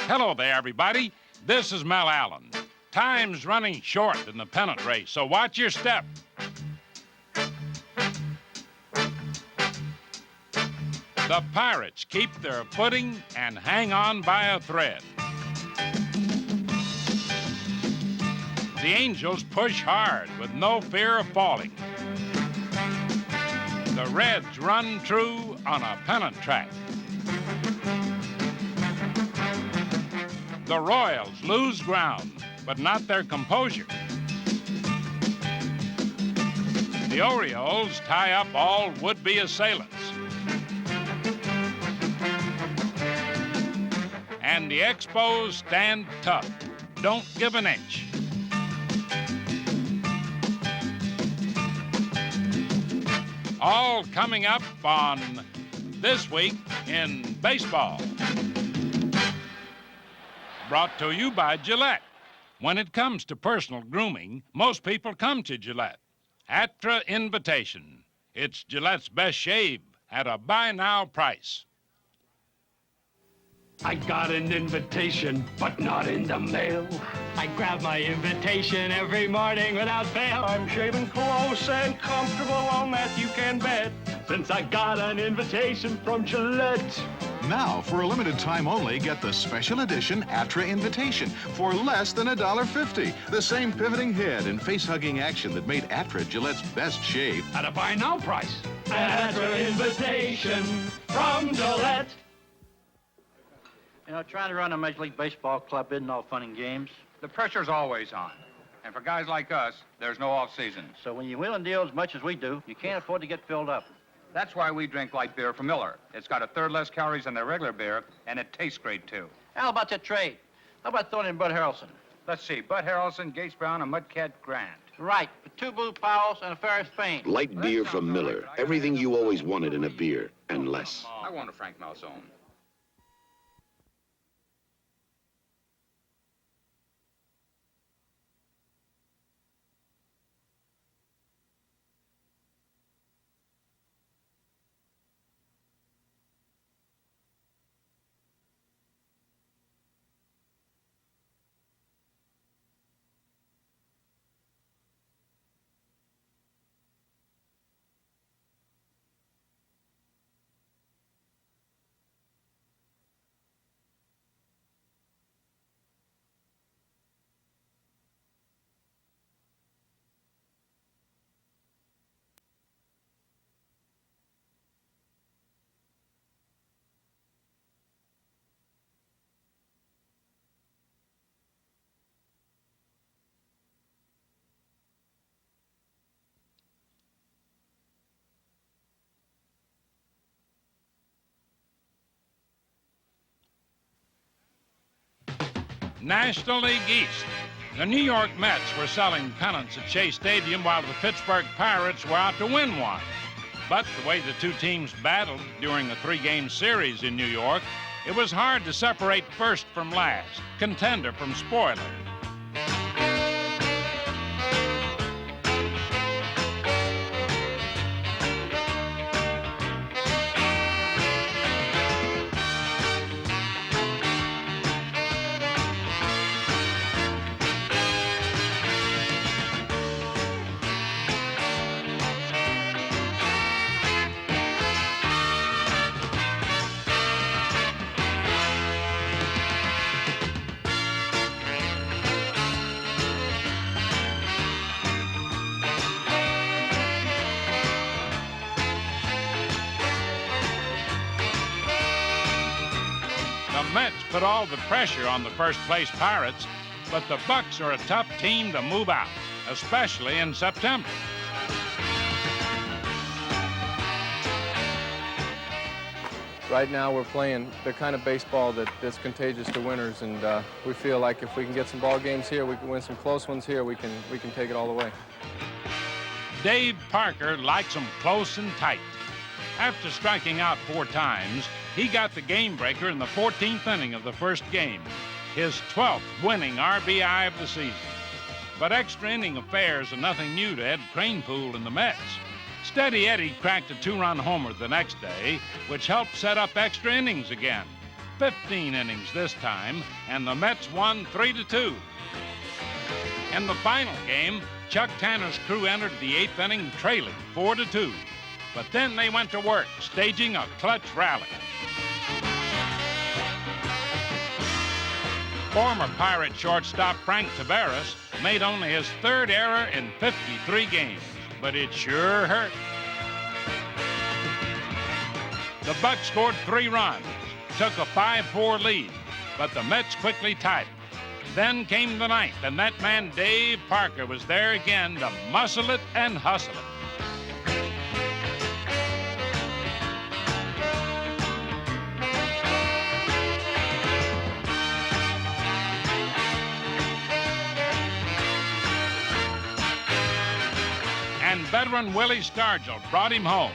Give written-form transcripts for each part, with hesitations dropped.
Hello there, everybody. This is Mel Allen. Time's running short in the pennant race, so watch your step. The Pirates keep their footing and hang on by a thread. The Angels push hard with no fear of falling. The Reds run true on a pennant track. The Royals lose ground, but not their composure. The Orioles tie up all would-be assailants. And the Expos stand tough. Don't give an inch. All coming up on This Week in Baseball. Brought to you by Gillette. When it comes to personal grooming, most people come to Gillette. Atra Invitation. It's Gillette's best shave at a buy-now price. I got an invitation, but not in the mail. I grab my invitation every morning without fail. I'm shaving close and comfortable, on that you can bet, since I got an invitation from Gillette. Now, for a limited time only, get the special edition Atra Invitation for less than $1.50. The same pivoting head and face-hugging action that made Atra Gillette's best shave. At a buy-now price. Atra Invitation from Gillette. You know, trying to run a Major League Baseball club isn't all fun and games. The pressure's always on. And for guys like us, there's no off-season. So when you wheel and deal as much as we do, you can't afford to get filled up. That's why we drink light beer from Miller. It's got a third less calories than their regular beer, and it tastes great, too. How about that trade? How about throwing in Bud Harrelson? Let's see, Bud Harrelson, Gates Brown, and Mudcat Grant. Right, with 2 Blue Powells and a Ferris Payne. Light beer from Miller. Everything you always wanted in a beer, and less. I want a Frank Malzone. National League East. The New York Mets were selling pennants at Shea Stadium while the Pittsburgh Pirates were out to win one. But the way the two teams battled during the 3-game series in New York, it was hard to separate first from last, contender from spoiler. The Mets put all the pressure on the first-place Pirates, but the Bucks are a tough team to move out, especially in September. Right now we're playing the kind of baseball that's contagious to winners, and we feel like if we can get some ball games here, we can win some close ones here, we can take it all the way. Dave Parker likes them close and tight. After striking out 4 times, he got the game breaker in the 14th inning of the first game, his 12th winning RBI of the season. But extra inning affairs are nothing new to Ed Kranepool and the Mets. Steady Eddie cracked a 2-run homer the next day, which helped set up extra innings again. 15 innings this time, and the Mets won 3-2. In the final game, Chuck Tanner's crew entered the 8th inning trailing 4-2. But then they went to work, staging a clutch rally. Former Pirate shortstop Frank Tavares made only his 3rd error in 53 games, but it sure hurt. The Bucs scored 3 runs, took a 5-4 lead, but the Mets quickly tied it. Then came the 9th, and that man Dave Parker was there again to muscle it and hustle it. And veteran Willie Stargell brought him home.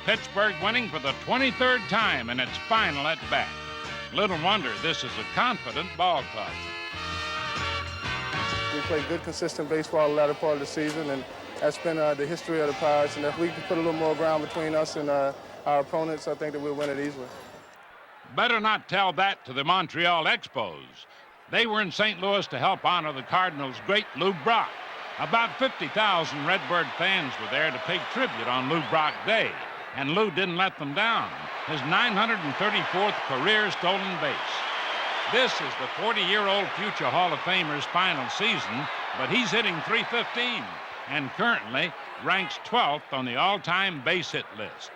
Pittsburgh winning for the 23rd time in its final at bat. Little wonder this is a confident ball club. We played good, consistent baseball the latter part of the season, and that's been the history of the Pirates. And if we can put a little more ground between us and our opponents, I think that we'll win it easily. Better not tell that to the Montreal Expos. They were in St. Louis to help honor the Cardinals' great Lou Brock. About 50,000 Redbird fans were there to pay tribute on Lou Brock Day, and Lou didn't let them down. His 934th career stolen base. This is the 40-year-old future Hall of Famer's final season, but he's hitting .315 and currently ranks 12th on the all-time base hit list.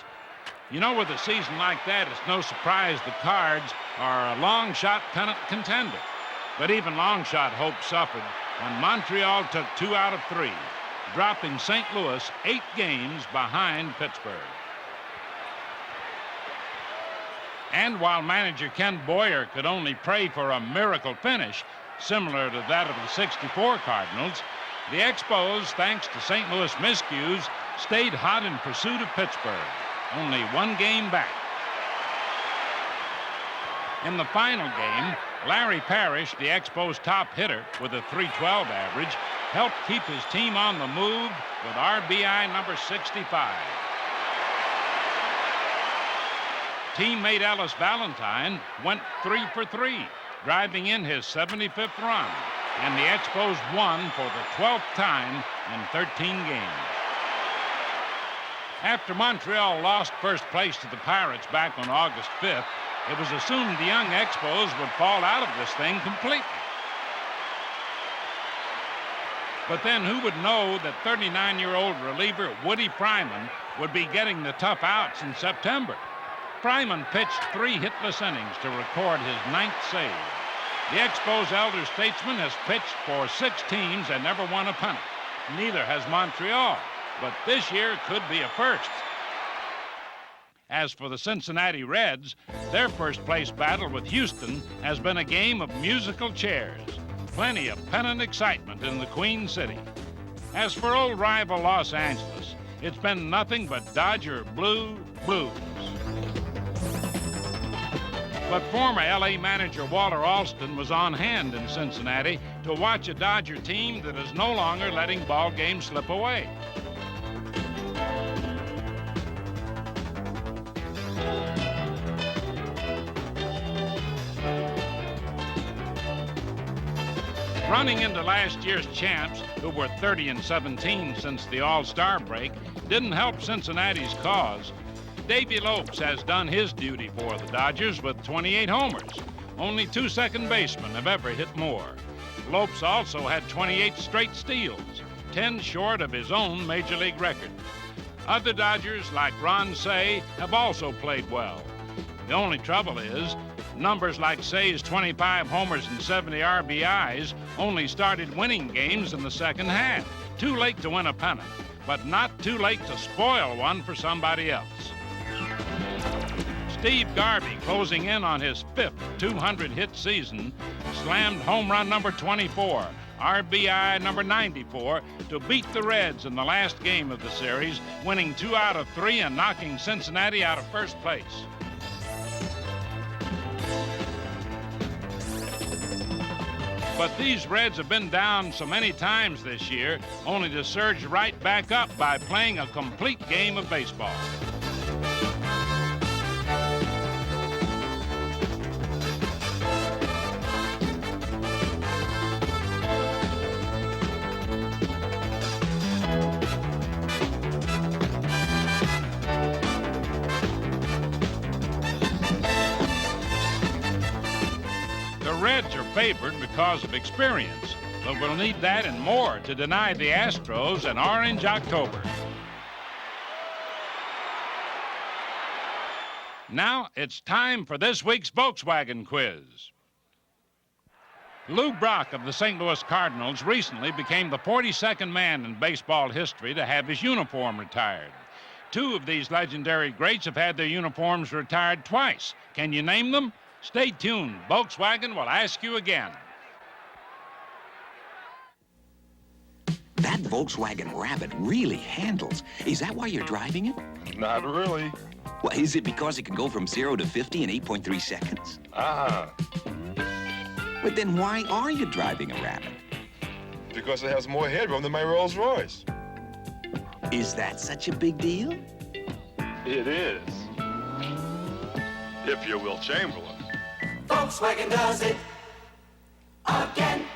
You know, with a season like that, it's no surprise the Cards are a long-shot pennant contender. But even long-shot hope suffered when Montreal took 2 out of 3, dropping St. Louis 8 games behind Pittsburgh. And while manager Ken Boyer could only pray for a miracle finish, similar to that of the '64 Cardinals, the Expos, thanks to St. Louis miscues, stayed hot in pursuit of Pittsburgh, only 1 game back. In the final game, Larry Parrish, the Expos' top hitter with a .312 average, helped keep his team on the move with RBI number 65. Teammate Ellis Valentine went 3 for 3, driving in his 75th run, and the Expos won for the 12th time in 13 games. After Montreal lost first place to the Pirates back on August 5th, it was assumed the young Expos would fall out of this thing completely. But then who would know that 39-year-old reliever Woody Fryman would be getting the tough outs in September? Fryman pitched 3 hitless innings to record his 9th save. The Expos' elder statesman has pitched for 6 teams and never won a pennant. Neither has Montreal, but this year could be a first. As for the Cincinnati Reds, their first-place battle with Houston has been a game of musical chairs. Plenty of pennant excitement in the Queen City. As for old rival Los Angeles, it's been nothing but Dodger blues. But former L.A. manager Walter Alston was on hand in Cincinnati to watch a Dodger team that is no longer letting ball games slip away. Running into last year's champs, who were 30-17 since the All-Star break, didn't help Cincinnati's cause. Davey Lopes has done his duty for the Dodgers with 28 homers. Only 2 second basemen have ever hit more. Lopes also had 28 straight steals, 10 short of his own major league record. Other Dodgers, like Ron Cey, have also played well. The only trouble is, numbers like Cey's 25 homers and 70 RBIs only started winning games in the second half. Too late to win a pennant, but not too late to spoil one for somebody else. Steve Garvey, closing in on his 5th 200-hit season, slammed home run number 24, RBI number 94, to beat the Reds in the last game of the series, winning 2 out of 3 and knocking Cincinnati out of first place. But these Reds have been down so many times this year, only to surge right back up by playing a complete game of baseball. Reds are favored because of experience, but we'll need that and more to deny the Astros an orange October. Now it's time for this week's Volkswagen quiz. Lou Brock of the St. Louis Cardinals recently became the 42nd man in baseball history to have his uniform retired. Two of these legendary greats have had their uniforms retired twice. Can you name them? Stay tuned. Volkswagen will ask you again. That Volkswagen Rabbit really handles. Is that why you're driving it? Not really. Well, is it because it can go from 0 to 50 in 8.3 seconds? But then why are you driving a Rabbit? Because it has more headroom than my Rolls Royce. Is that such a big deal? It is. If you're Will Chamberlain. Volkswagen does it again.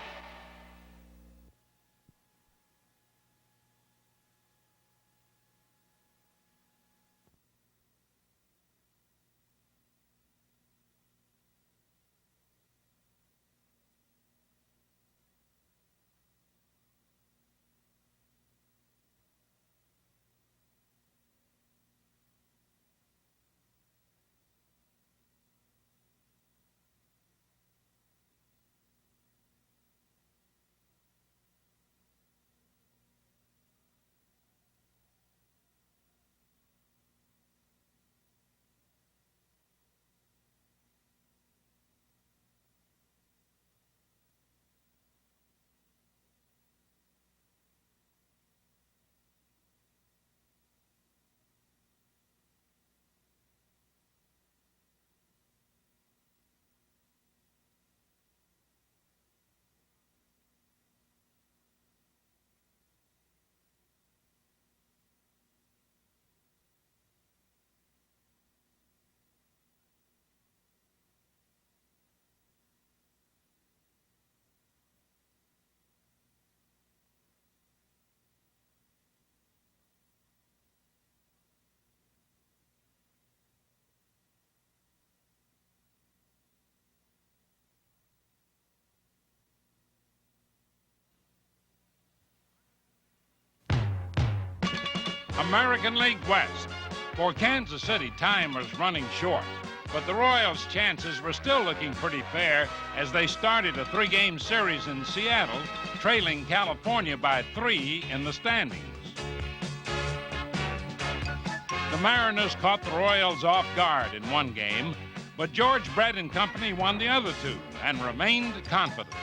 American League West. For Kansas City, time was running short, but the Royals' chances were still looking pretty fair as they started a 3-game series in Seattle, trailing California by 3 in the standings. The Mariners caught the Royals off guard in one game, but George Brett and company won the other 2 and remained confident.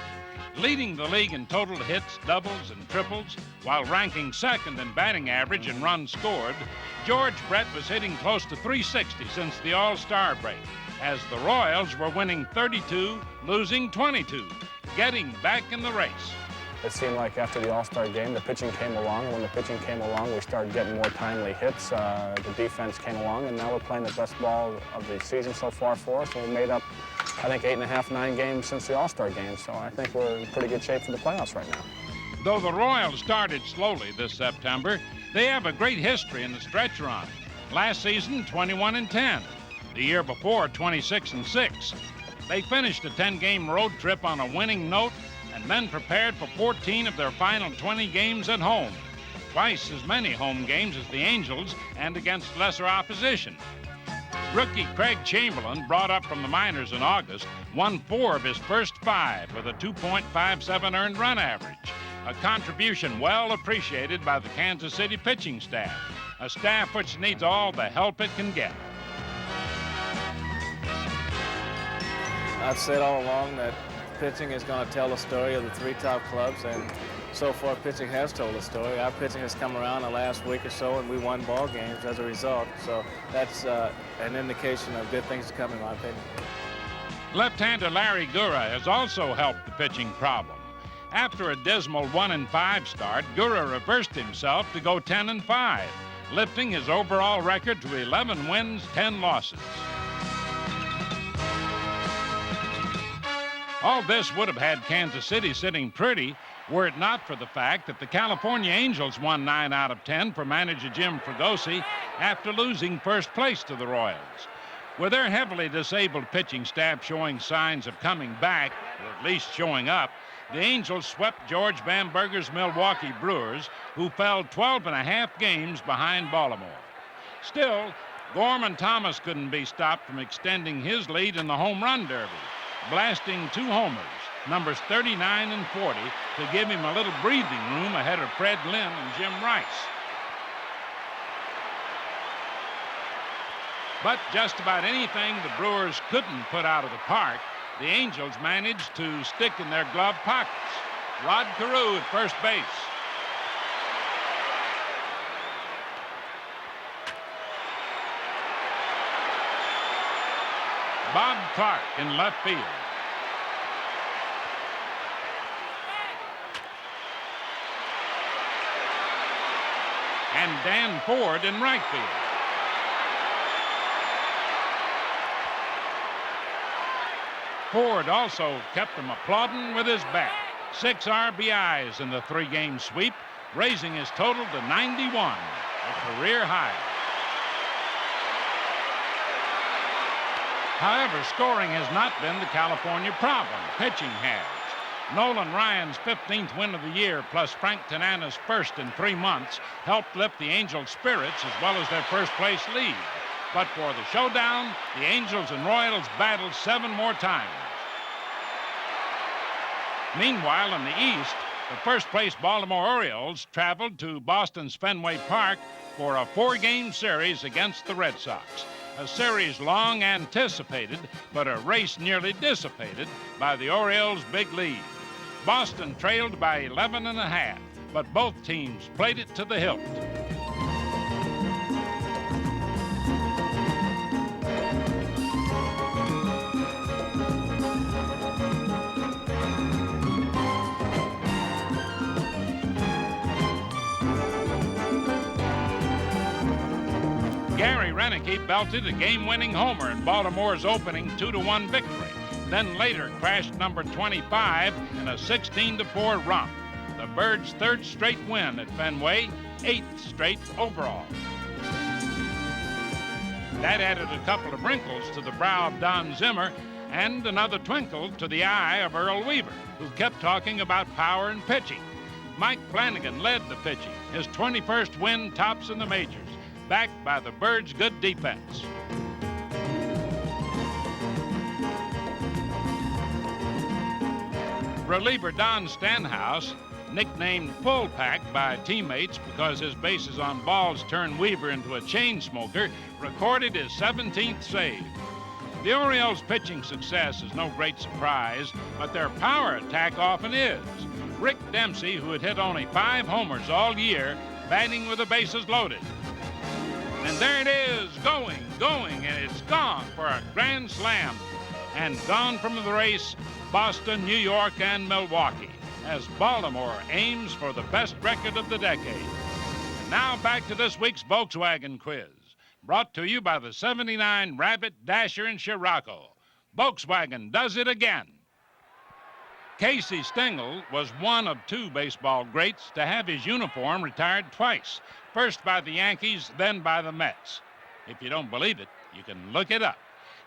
Leading the league in total hits, doubles, and triples, while ranking second in batting average and runs scored, George Brett was hitting close to 360 since the All-Star break, as the Royals were winning 32, losing 22, getting back in the race. It seemed like after the All-Star game, the pitching came along. When the pitching came along, we started getting more timely hits. The defense came along, and now we're playing the best ball of the season so far for us. And we made up, I think, 8.5, 9 games since the All-Star game. So I think we're in pretty good shape for the playoffs right now. Though the Royals started slowly this September, they have a great history in the stretch run. Last season, 21-10. The year before, 26-6. They finished a 10-game road trip on a winning note and then prepared for 14 of their final 20 games at home. Twice as many home games as the Angels and against lesser opposition. Rookie Craig Chamberlain, brought up from the minors in August, won 4 of his first 5 with a 2.57 earned run average. A contribution well appreciated by the Kansas City pitching staff, a staff which needs all the help it can get. I've said all along that pitching is going to tell the story of the 3 top clubs, and so far pitching has told the story. Our pitching has come around the last week or so, and we won ball games as a result. So that's an indication of good things to come, in my opinion. Left-hander Larry Gura has also helped the pitching problem. After a dismal 1-5 start, Gura reversed himself to go 10-5, lifting his overall record to 11 wins, 10 losses. All this would have had Kansas City sitting pretty were it not for the fact that the California Angels won 9 out of 10 for manager Jim Fregosi after losing first place to the Royals. With their heavily disabled pitching staff showing signs of coming back, or at least showing up, the Angels swept George Bamberger's Milwaukee Brewers, who fell 12.5 games behind Baltimore. Still, Gorman Thomas couldn't be stopped from extending his lead in the home run derby, blasting 2 homers, numbers 39 and 40, to give him a little breathing room ahead of Fred Lynn and Jim Rice. But just about anything the Brewers couldn't put out of the park, the Angels managed to stick in their glove pockets. Rod Carew at first base. Bob Clark in left field. And Dan Ford in right field. Ford also kept them applauding with his bat. 6 RBIs in the 3-game sweep, raising his total to 91, a career high. However, scoring has not been the California problem. Pitching has. Nolan Ryan's 15th win of the year, plus Frank Tanana's first in 3 months, helped lift the Angels' spirits as well as their first-place lead. But for the showdown, the Angels and Royals battled 7 more times. Meanwhile, in the East, the first-place Baltimore Orioles traveled to Boston's Fenway Park for a 4-game series against the Red Sox. A series long anticipated, but a race nearly dissipated by the Orioles' big lead. Boston trailed by 11.5, but both teams played it to the hilt. Gary Renicky belted a game-winning homer in Baltimore's opening 2-1 victory, then later crashed number 25 in a 16-4 romp. The Birds' 3rd straight win at Fenway, 8th straight overall. That added a couple of wrinkles to the brow of Don Zimmer and another twinkle to the eye of Earl Weaver, who kept talking about power and pitching. Mike Flanagan led the pitching, his 21st win tops in the majors, backed by the Birds' good defense. Reliever Don Stanhouse, nicknamed Full Pack by teammates because his bases on balls turned Weaver into a chain smoker, recorded his 17th save. The Orioles' pitching success is no great surprise, but their power attack often is. Rick Dempsey, who had hit only 5 homers all year, batting with the bases loaded. And there it is, going, and it's gone for a grand slam. And gone from the race, Boston, New York, and Milwaukee, as Baltimore aims for the best record of the decade. And now back to this week's Volkswagen quiz, brought to you by the 79 Rabbit, Dasher, and Scirocco. Volkswagen does it again. Casey Stengel was one of 2 baseball greats to have his uniform retired twice, first by the Yankees, then by the Mets. If you don't believe it, you can look it up.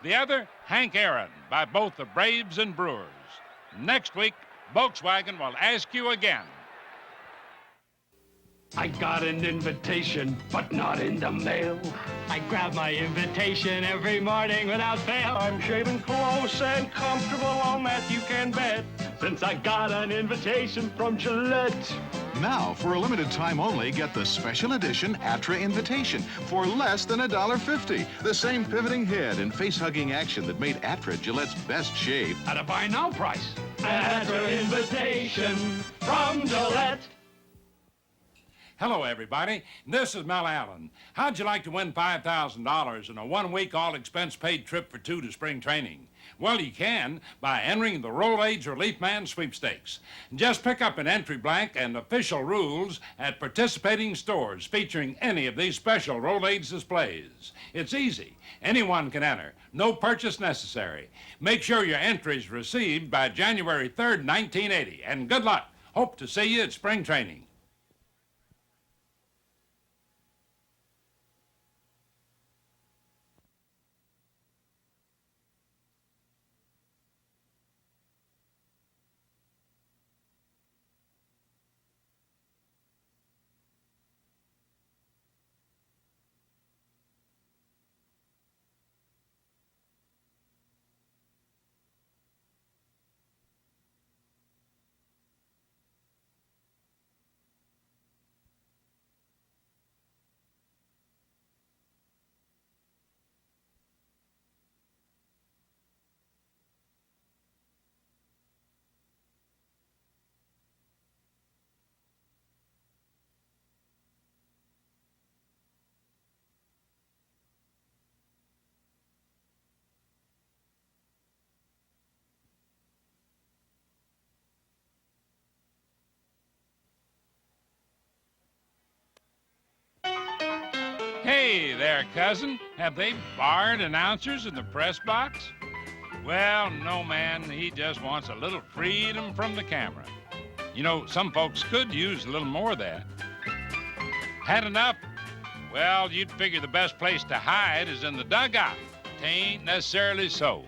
The other, Hank Aaron, by both the Braves and Brewers. Next week, Volkswagen will ask you again. I got an invitation, but not in the mail. I grab my invitation every morning without fail. I'm shaving close and comfortable, on that you can bet, since I got an invitation from Gillette. Now, for a limited time only, get the special edition Atra Invitation for less than $1.50. The same pivoting head and face-hugging action that made Atra Gillette's best shave. At a buy now price. Atra Invitation from Gillette. Hello, everybody. This is Mel Allen. How'd you like to win $5,000 in a 1-week all-expense-paid trip for 2 to spring training? Well, you can by entering the Roll-Age Relief Man Sweepstakes. Just pick up an entry blank and official rules at participating stores featuring any of these special Roll-Age displays. It's easy. Anyone can enter. No purchase necessary. Make sure your entry is received by January 3rd, 1980. And good luck. Hope to see you at spring training. Hey there, cousin. Have they barred announcers in the press box? Well, no, man. He just wants a little freedom from the camera. You know, some folks could use a little more of that. Had enough? Well, you'd figure the best place to hide is in the dugout. Tain't necessarily so.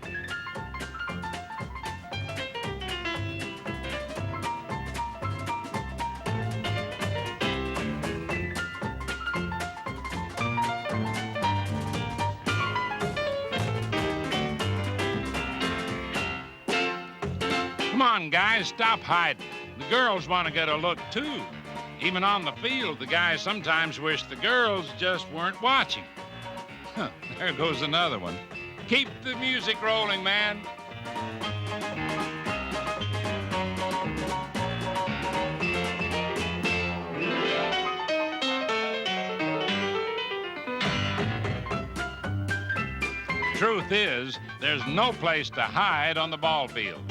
Come on, guys, stop hiding. The girls want to get a look, too. Even on the field, the guys sometimes wish the girls just weren't watching. Huh, there goes another one. Keep the music rolling, man. Truth is, there's no place to hide on the ball field.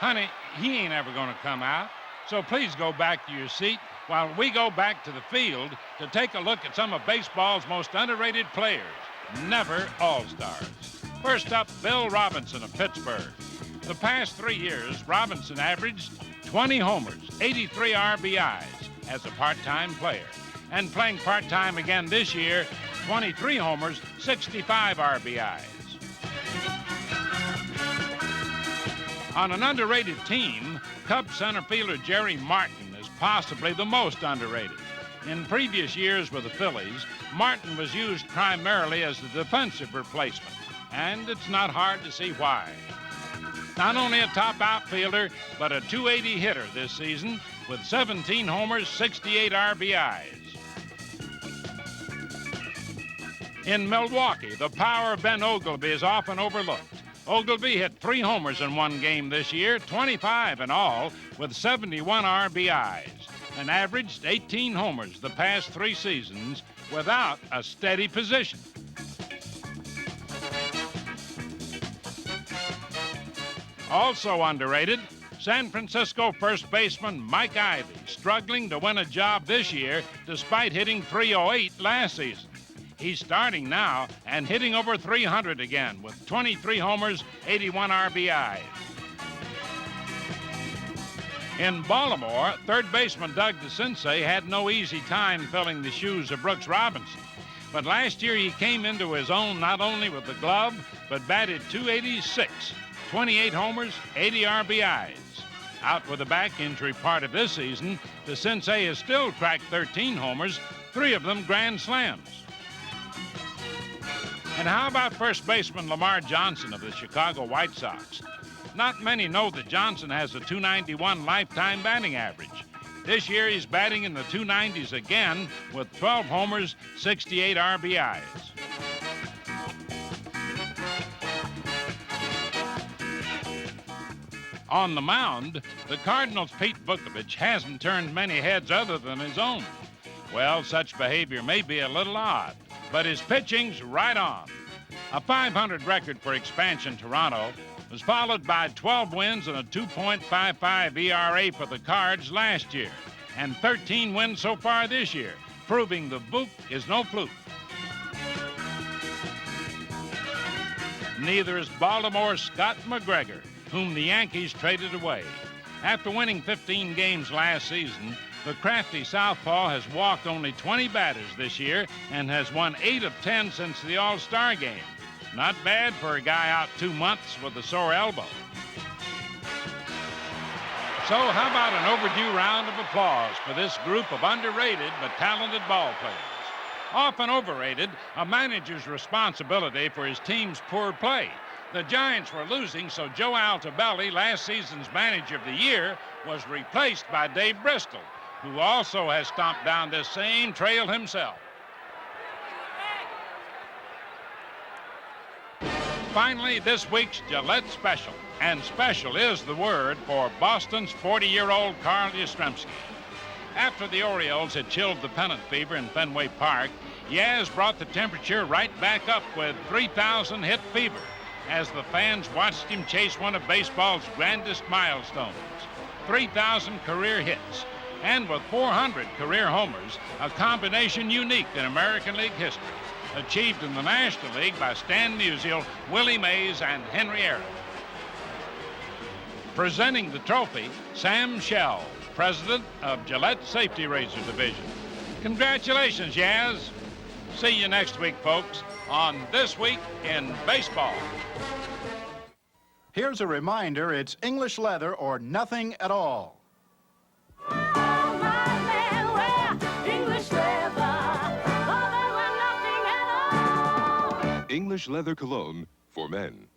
Honey, he ain't ever going to come out, so please go back to your seat while we go back to the field to take a look at some of baseball's most underrated players, never all-stars. First up, Bill Robinson of Pittsburgh. The past 3 years, Robinson averaged 20 homers, 83 RBIs as a part-time player. And playing part-time again this year, 23 homers, 65 RBIs. On an underrated team, Cubs center fielder Jerry Martin is possibly the most underrated. In previous years with the Phillies, Martin was used primarily as the defensive replacement, and it's not hard to see why. Not only a top outfielder, but a .280 hitter this season with 17 homers, 68 RBIs. In Milwaukee, the power of Ben Oglivie is often overlooked. Oglivie hit 3 homers in one game this year, 25 in all, with 71 RBIs, and averaged 18 homers the past 3 seasons without a steady position. Also underrated, San Francisco first baseman Mike Ivey, struggling to win a job this year despite hitting .308 last season. He's starting now and hitting over .300 again with 23 homers, 81 RBIs. In Baltimore, third baseman Doug DeCinces had no easy time filling the shoes of Brooks Robinson. But last year he came into his own not only with the glove, but batted .286, 28 homers, 80 RBIs. Out with a back injury part of this season, DeCinces has still cracked 13 homers, 3 of them grand slams. And how about first baseman Lamar Johnson of the Chicago White Sox? Not many know that Johnson has a .291 lifetime batting average. This year he's batting in the .290s again with 12 homers, 68 RBIs. On the mound, the Cardinals' Pete Vukovich hasn't turned many heads other than his own. Well, such behavior may be a little odd, but his pitching's right on. A .500 record for expansion Toronto was followed by 12 wins and a 2.55 ERA for the Cards last year, and 13 wins so far this year, proving the Vuk is no fluke. Neither is Baltimore's Scott McGregor, whom the Yankees traded away. After winning 15 games last season, the crafty southpaw has walked only 20 batters this year and has won 8 of 10 since the All-Star game. Not bad for a guy out 2 months with a sore elbow. So how about an overdue round of applause for this group of underrated but talented ball players? Often overrated, a manager's responsibility for his team's poor play. The Giants were losing, so Joe Altobelli, last season's manager of the year, was replaced by Dave Bristol, who also has stomped down this same trail himself. Finally, this week's Gillette Special. And special is the word for Boston's 40-year-old Carl Yastrzemski. After the Orioles had chilled the pennant fever in Fenway Park, Yaz brought the temperature right back up with 3,000 hit fever as the fans watched him chase one of baseball's grandest milestones, 3,000 career hits, and with 400 career homers, a combination unique in American League history, achieved in the National League by Stan Musial, Willie Mays, and Henry Aaron. Presenting the trophy, Sam Shell, president of Gillette Safety Razor Division. Congratulations, Yaz. See you next week, folks, on This Week in Baseball. Here's a reminder, it's English leather or nothing at all. English leather cologne for men.